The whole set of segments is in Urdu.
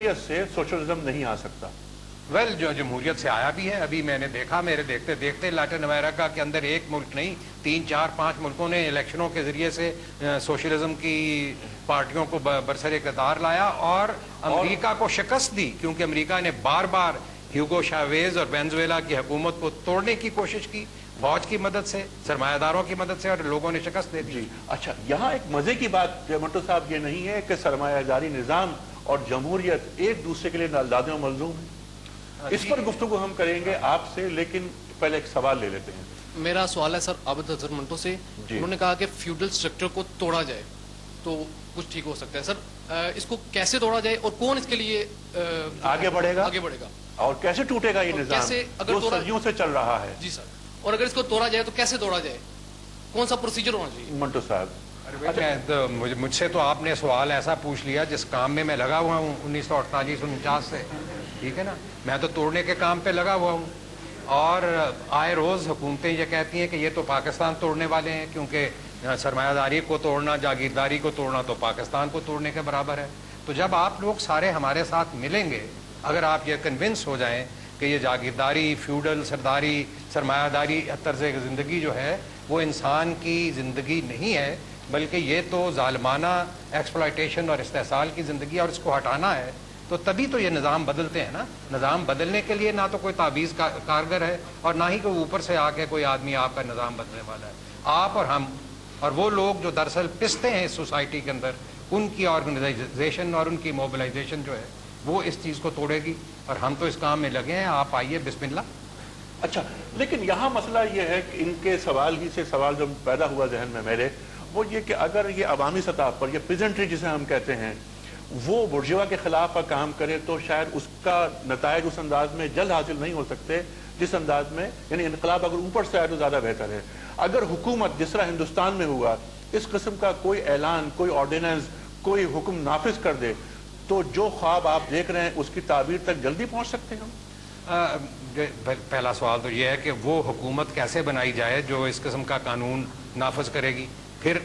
سے سوشلزم نہیں آ سکتا. جو جمہوریت سے آیا بھی ہے. ابھی میں نے دیکھا, میرے دیکھتے دیکھتے لاٹن امریکہ کے اندر ایک ملک نہیں 3, 4, 5 ملکوں نے الیکشنوں کے ذریعے سے سوشلزم کی پارٹیوں کو برسر اقتدار لایا اور امریکہ کو شکست دی, کیونکہ امریکہ نے بار بار ہیوگو شاویز اور وینزویلا کی حکومت کو توڑنے کی کوشش کی, فوج کی مدد سے, سرمایہ داروں کی مدد سے, اور لوگوں نے شکست دے دی. اچھا, یہاں ایک مزے کی بات منٹو صاحب یہ نہیں ہے کہ سرمایہ داری نظام اور جمہوریت ایک دوسرے کے لیے لازم و ملزوم ہے. اس پر گفتگو ہم کریں گے آپ سے, لیکن پہلے ایک سوال لے لیتے ہیں. میرا سوال ہے سر عابد اظہر منٹو سے. انہوں نے کہا کہ فیوڈل سٹرکچر کو توڑا جائے تو کچھ ٹھیک ہو سکتا ہے. سر اس کو کیسے توڑا جائے اور کون اس کے لیے آگے بڑھے گا اور کیسے ٹوٹے گا یہ نظام جو صدیوں سے چل رہا ہے؟ جی سر, اور اگر اس کو توڑا جائے تو کیسے توڑا جائے, کون سا پروسیجر ہونا چاہیے؟ منٹو صاحب, مجھ سے تو آپ نے سوال ایسا پوچھ لیا جس کام میں لگا ہوا ہوں 1948-49 سے, ٹھیک ہے نا. میں تو توڑنے کے کام پہ لگا ہوا ہوں, اور آئے روز حکومتیں یہ کہتی ہیں کہ یہ تو پاکستان توڑنے والے ہیں, کیونکہ سرمایہ داری کو توڑنا, جاگیرداری کو توڑنا تو پاکستان کو توڑنے کے برابر ہے. تو جب آپ لوگ سارے ہمارے ساتھ ملیں گے, اگر آپ یہ کنونس ہو جائیں کہ یہ جاگیرداری, فیوڈل, سرداری, سرمایہ داری طرز زندگی جو ہے وہ انسان کی زندگی نہیں ہے, بلکہ یہ تو ظالمانہ ایکسپلائٹیشن اور استحصال کی زندگی, اور اس کو ہٹانا ہے, تو تبھی تو یہ نظام بدلتے ہیں نا. نظام بدلنے کے لیے نہ تو کوئی تعویذ کارگر ہے, اور نہ ہی کوئی اوپر سے آ کے کوئی آدمی آپ کا نظام بدلنے والا ہے. آپ اور ہم اور وہ لوگ جو دراصل پستے ہیں اس سوسائٹی کے اندر, ان کی آرگنائزیشن اور ان کی موبلائزیشن جو ہے وہ اس چیز کو توڑے گی, اور ہم تو اس کام میں لگے ہیں. آپ آئیے, بسم اللہ. اچھا, لیکن یہاں مسئلہ یہ ہے کہ ان کے سوال ہی سے سوال جو پیدا ہوا ذہن میں میرے, وہ یہ کہ اگر یہ عوامی سطح پر یہ پیزنٹری جسے ہم کہتے ہیں وہ برجوا کے خلاف کام کرے تو شاید اس کا نتائج اس انداز میں جلد حاصل نہیں ہو سکتے جس انداز میں, یعنی انقلاب اگر اوپر سے آئے تو زیادہ بہتر ہے. اگر حکومت جس طرح ہندوستان میں ہوا اس قسم کا کوئی اعلان, کوئی آرڈیننس, کوئی حکم نافذ کر دے تو جو خواب آپ دیکھ رہے ہیں اس کی تعبیر تک جلدی پہنچ سکتے ہیں ہم. پہلا سوال تو یہ ہے کہ وہ حکومت کیسے بنائی جائے جو اس قسم کا قانون نافذ کرے گی. پھر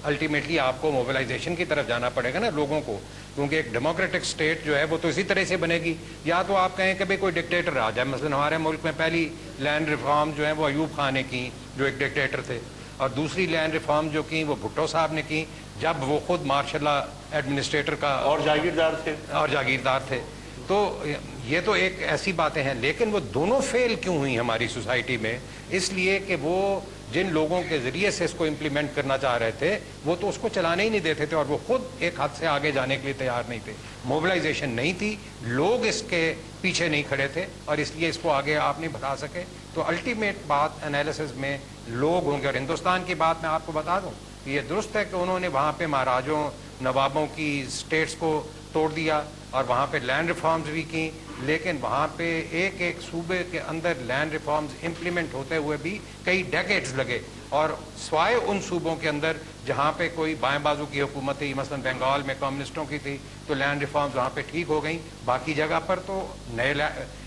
الٹیمیٹلی آپ کو موبلائزیشن کی طرف جانا پڑے گا نا لوگوں کو, کیونکہ ایک ڈیموکریٹک اسٹیٹ جو ہے وہ تو اسی طرح سے بنے گی. یا تو آپ کہیں کہ بھئی کوئی ڈکٹیٹر آ جائے, مثلا ہمارے ملک میں پہلی لینڈ ریفارم جو ہے وہ ایوب خان نے کی جو ایک ڈکٹیٹر تھے, اور دوسری لینڈ ریفارم جو کی وہ بھٹو صاحب نے کی جب وہ خود مارشل لا ایڈمنسٹریٹر کا اور جاگیردار تھے. تو یہ تو ایک ایسی باتیں ہیں, لیکن وہ دونوں فیل کیوں ہوئی ہماری سوسائٹی میں؟ اس لیے کہ وہ جن لوگوں کے ذریعے سے اس کو امپلیمنٹ کرنا چاہ رہے تھے وہ تو اس کو چلانے ہی نہیں دیتے تھے, اور وہ خود ایک حد سے آگے جانے کے لیے تیار نہیں تھے. موبلائزیشن نہیں تھی, لوگ اس کے پیچھے نہیں کھڑے تھے, اور اس لیے اس کو آگے آپ نہیں بڑھا سکے. تو الٹیمیٹ بات انالیسس میں لوگ ہوں گے. اور ہندوستان کی بات میں آپ کو بتا دوں, یہ درست ہے کہ انہوں نے وہاں پہ مہاراجوں, نوابوں کی اسٹیٹس کو توڑ دیا اور وہاں پہ لینڈ ریفارمز بھی کی, لیکن وہاں پہ ایک ایک صوبے کے اندر لینڈ ریفارمز امپلیمنٹ ہوتے ہوئے بھی کئی ڈیکیڈز لگے. اور سوائے ان صوبوں کے اندر جہاں پہ کوئی بائیں بازو کی حکومت تھی, مثلا بنگال میں کمیونسٹوں کی تھی, تو لینڈ ریفارمز وہاں پہ ٹھیک ہو گئیں. باقی جگہ پر تو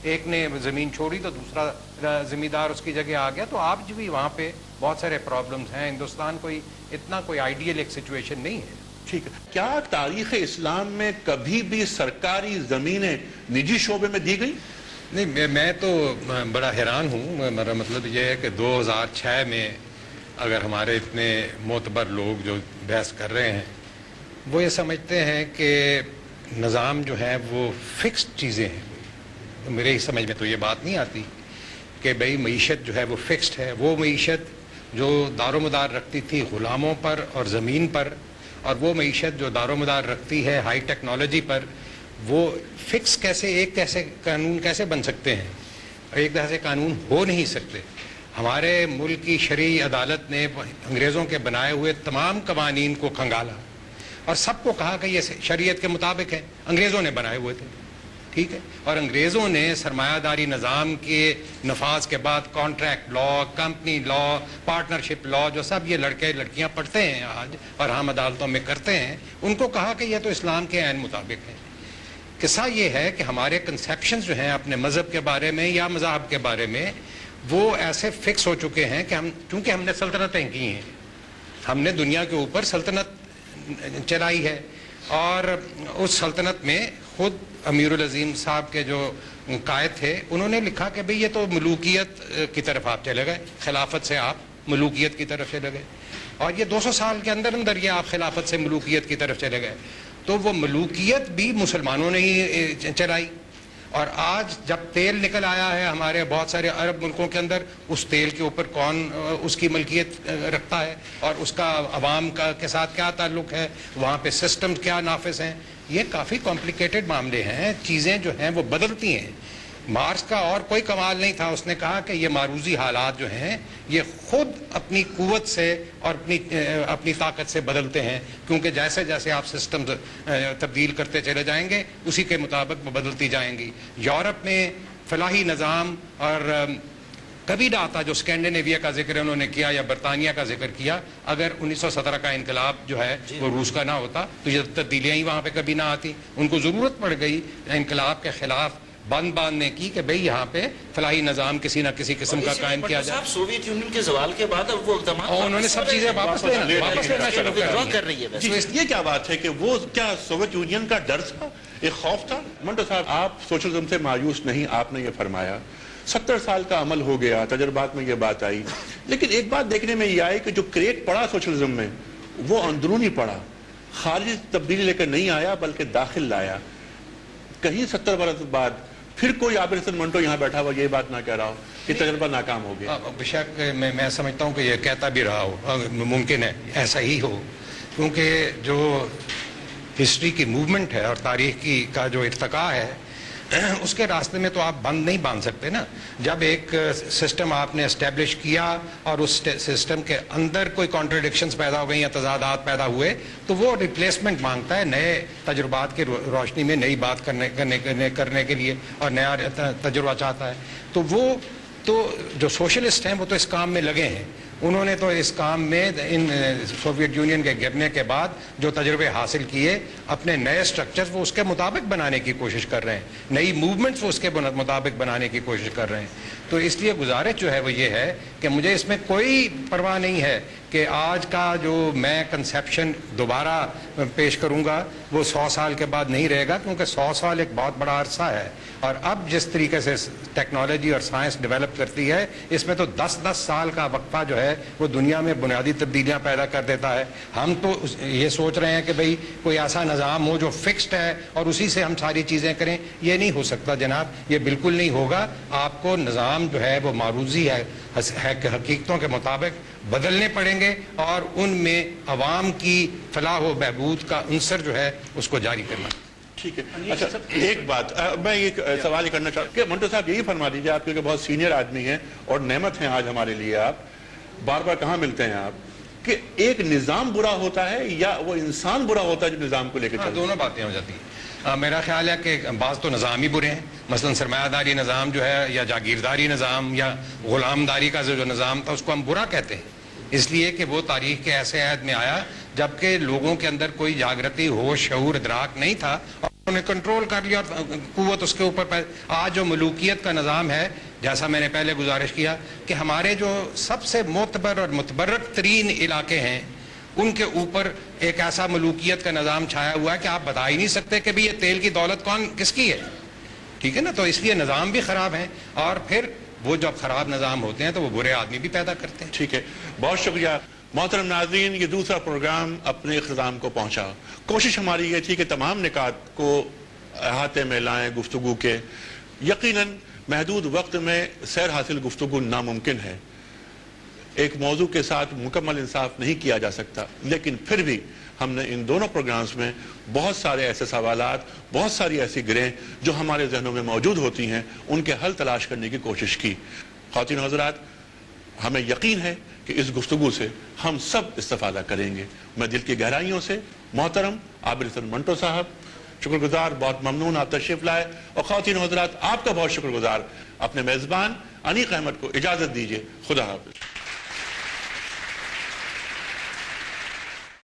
ایک نے زمین چھوڑی تو دوسرا زمیندار اس کی جگہ آ گیا. تو آپ بھی وہاں پہ بہت سارے پرابلمز ہیں. ہندوستان کوئی آئیڈیل ایک سچویشن نہیں ہے. ٹھیک ہے, کیا تاریخ اسلام میں کبھی بھی سرکاری زمینیں نجی شعبے میں دی گئی؟ نہیں, میں تو بڑا حیران ہوں. میرا مطلب یہ ہے کہ 2006 میں اگر ہمارے اتنے معتبر لوگ جو بحث کر رہے ہیں وہ یہ سمجھتے ہیں کہ نظام جو ہے وہ فکسڈ چیزیں ہیں, تو میرے ہی سمجھ میں تو یہ بات نہیں آتی کہ بھئی معیشت جو ہے وہ فکسڈ ہے. وہ معیشت جو دار و مدار رکھتی تھی غلاموں پر اور زمین پر, اور وہ معیشت جو دار و مدار رکھتی ہے ہائی ٹیکنالوجی پر, وہ فکس ایک قانون کیسے بن سکتے ہیں؟ ایک طرح سے قانون ہو نہیں سکتے. ہمارے ملک کی شرعی عدالت نے انگریزوں کے بنائے ہوئے تمام قوانین کو کھنگالا اور سب کو کہا کہ یہ شریعت کے مطابق ہے. انگریزوں نے بنائے ہوئے تھے, ٹھیک ہے, اور انگریزوں نے سرمایہ داری نظام کے نفاذ کے بعد کانٹریکٹ لا, کمپنی لا, پارٹنرشپ لا, جو سب یہ لڑکے لڑکیاں پڑھتے ہیں آج اور ہم عدالتوں میں کرتے ہیں, ان کو کہا کہ یہ تو اسلام کے عین مطابق ہے. قصہ یہ ہے کہ ہمارے کنسیپشنز جو ہیں اپنے مذہب کے بارے میں یا مذاہب کے بارے میں وہ ایسے فکس ہو چکے ہیں کہ چونکہ ہم نے سلطنتیں کی ہیں, ہم نے دنیا کے اوپر سلطنت چلائی ہے, اور اس سلطنت میں خود امیر العظیم صاحب کے جو قائد تھے انہوں نے لکھا کہ بھئی یہ تو ملوکیت کی طرف آپ چلے گئے، خلافت سے آپ ملوکیت کی طرف چلے گئے، اور یہ 200 سال کے اندر اندر یہ آپ خلافت سے ملوکیت کی طرف چلے گئے. تو وہ ملوکیت بھی مسلمانوں نے ہی چلائی. اور آج جب تیل نکل آیا ہے ہمارے بہت سارے عرب ملکوں کے اندر، اس تیل کے اوپر کون اس کی ملکیت رکھتا ہے اور اس کا عوام کے ساتھ کیا تعلق ہے، وہاں پہ سسٹم کیا نافذ ہیں، یہ کافی کمپلیکیٹڈ معاملے ہیں. چیزیں جو ہیں وہ بدلتی ہیں. مارکس کا اور کوئی کمال نہیں تھا، اس نے کہا کہ یہ معروضی حالات جو ہیں یہ خود اپنی قوت سے اور اپنی طاقت سے بدلتے ہیں، کیونکہ جیسے جیسے آپ سسٹم تبدیل کرتے چلے جائیں گے اسی کے مطابق وہ بدلتی جائیں گی. یورپ میں فلاحی نظام اور کبھی نہ آتا جو اسکینڈینیویا کا ذکر انہوں نے کیا یا برطانیہ کا ذکر کیا. اگر 1917 کا انقلاب جو ہے وہ روس کا نہ ہوتا تو یہ تبدیلیاں ہی وہاں پہ کبھی نہ آتی. ان کو ضرورت پڑ گئی انقلاب کے خلاف بند باندھنے کی کہ بھئی یہاں پہ فلاحی نظام کسی نہ کسی قسم کا قائم کیا جائے. سوویت یونین کے زوال کے بعد اب وہ اقدامات اور انہوں نے سب چیزیں واپس لینا شروع کر رہی ہے. جی یہ کیا بات ہے کہ وہ کیا سوویت یونین کا ڈر تھا، ایک خوف تھا؟ منٹو صاحب آپ سوشلزم سے مایوس نہیں، آپ نے یہ فرمایا 70 سال کا عمل ہو گیا، تجربات میں یہ بات آئی، لیکن ایک بات دیکھنے میں یہ آئی کہ جو کریک پڑا سوشلزم میں وہ اندرونی پڑا، خارجی تبدیلی لے کر نہیں آیا بلکہ داخل لایا. کہیں 70 برس بعد پھر کوئی عابر حسن منٹو یہاں بیٹھا ہوا یہ بات نہ کہہ رہا ہو کہ تجربہ ناکام ہو گیا. بشک میں سمجھتا ہوں کہ یہ کہتا بھی رہا ہو، ممکن ہے ایسا ہی ہو، کیونکہ جو ہسٹری کی موومنٹ ہے اور تاریخ کا جو ارتقاء ہے اس کے راستے میں تو آپ بند نہیں باندھ سکتے نا. جب ایک سسٹم آپ نے اسٹیبلش کیا اور اس سسٹم کے اندر کوئی کانٹرڈکشنز پیدا ہو گئی یا تضادات پیدا ہوئے تو وہ ریپلیسمنٹ مانگتا ہے نئے تجربات کی روشنی میں نئی بات کرنے کے لیے اور نیا تجربہ چاہتا ہے. تو وہ تو جو سوشلسٹ ہیں وہ تو اس کام میں لگے ہیں. انہوں نے تو اس کام میں ان سوویت یونین کے گرنے کے بعد جو تجربے حاصل کیے اپنے نئے سٹرکچرز وہ اس کے مطابق بنانے کی کوشش کر رہے ہیں، نئی موومنٹس وہ اس کے مطابق بنانے کی کوشش کر رہے ہیں. تو اس لیے گزارش جو ہے وہ یہ ہے کہ مجھے اس میں کوئی پرواہ نہیں ہے کہ آج کا جو میں کنسیپشن دوبارہ پیش کروں گا وہ 100 سال کے بعد نہیں رہے گا، کیونکہ 100 سال ایک بہت بڑا عرصہ ہے. اور اب جس طریقے سے ٹیکنالوجی اور سائنس ڈیولپ کرتی ہے اس میں تو 10-10 سال کا وقفہ جو ہے وہ دنیا میں بنیادی تبدیلیاں پیدا کر دیتا ہے. ہم تو یہ سوچ رہے ہیں کہ بھئی کوئی ایسا نظام ہو جو فکسڈ ہے اور اسی سے ہم ساری چیزیں کریں. یہ نہیں ہو سکتا جناب، یہ بالکل نہیں ہوگا. آپ کو نظام جو ہے وہ معروضی ہے حقیقتوں کے مطابق بدلنے پڑیں گے اور ان میں عوام کی فلاح و بہبود کا عنصر جو ہے اس کو جاری کرنا. ٹھیک ہے. اچھا ایک بات میں ایک سوال یہ کرنا چاہتا ہوں کہ منٹو صاحب یہی فرما دیجیے، آپ کیونکہ بہت سینئر آدمی ہیں اور نعمت ہیں آج ہمارے لیے، آپ بار بار کہاں ملتے ہیں آپ، کہ ایک نظام برا ہوتا ہے یا وہ انسان برا ہوتا ہے جو نظام کو لے کے چلتا ہے؟ دونوں باتیں ہو جاتی ہیں. میرا خیال ہے کہ بعض تو نظام ہی برے ہیں، مثلا سرمایہ داری نظام جو ہے یا جاگیرداری نظام یا غلام داری کا جو نظام تھا اس کو ہم برا کہتے ہیں، اس لیے کہ وہ تاریخ کے ایسے عہد میں آیا جبکہ لوگوں کے اندر کوئی جاگرتی ہوش شعور ادراک نہیں تھا اور انہوں نے کنٹرول کر لیا اور قوت اس کے اوپر. آج جو ملوکیت کا نظام ہے، جیسا میں نے پہلے گزارش کیا کہ ہمارے جو سب سے معتبر اور متبرک ترین علاقے ہیں ان کے اوپر ایک ایسا ملوکیت کا نظام چھایا ہوا ہے کہ آپ بتا ہی نہیں سکتے کہ بھی یہ تیل کی دولت کس کی ہے. ٹھیک ہے نا؟ تو اس لیے نظام بھی خراب ہیں اور پھر وہ جب خراب نظام ہوتے ہیں تو وہ برے آدمی بھی پیدا کرتے ہیں. ٹھیک ہے، بہت شکریہ. محترم ناظرین، یہ دوسرا پروگرام اپنے اختتام کو پہنچا. کوشش ہماری یہ تھی کہ تمام نکات کو احاطے میں لائیں گفتگو کے. یقیناً محدود وقت میں سیر حاصل گفتگو ناممکن ہے، ایک موضوع کے ساتھ مکمل انصاف نہیں کیا جا سکتا، لیکن پھر بھی ہم نے ان دونوں پروگرامز میں بہت سارے ایسے سوالات، بہت ساری ایسی گرہیں جو ہمارے ذہنوں میں موجود ہوتی ہیں ان کے حل تلاش کرنے کی کوشش کی. خواتین و حضرات، ہمیں یقین ہے کہ اس گفتگو سے ہم سب استفادہ کریں گے. میں دل کی گہرائیوں سے محترم عابر حسن منٹو صاحب شکر گزار، بہت ممنون آپ تشریف لائے، اور خواتین و حضرات آپ کا بہت شکر گزار. اپنے میزبان انیق احمد کو اجازت دیجیے. خدا حافظ.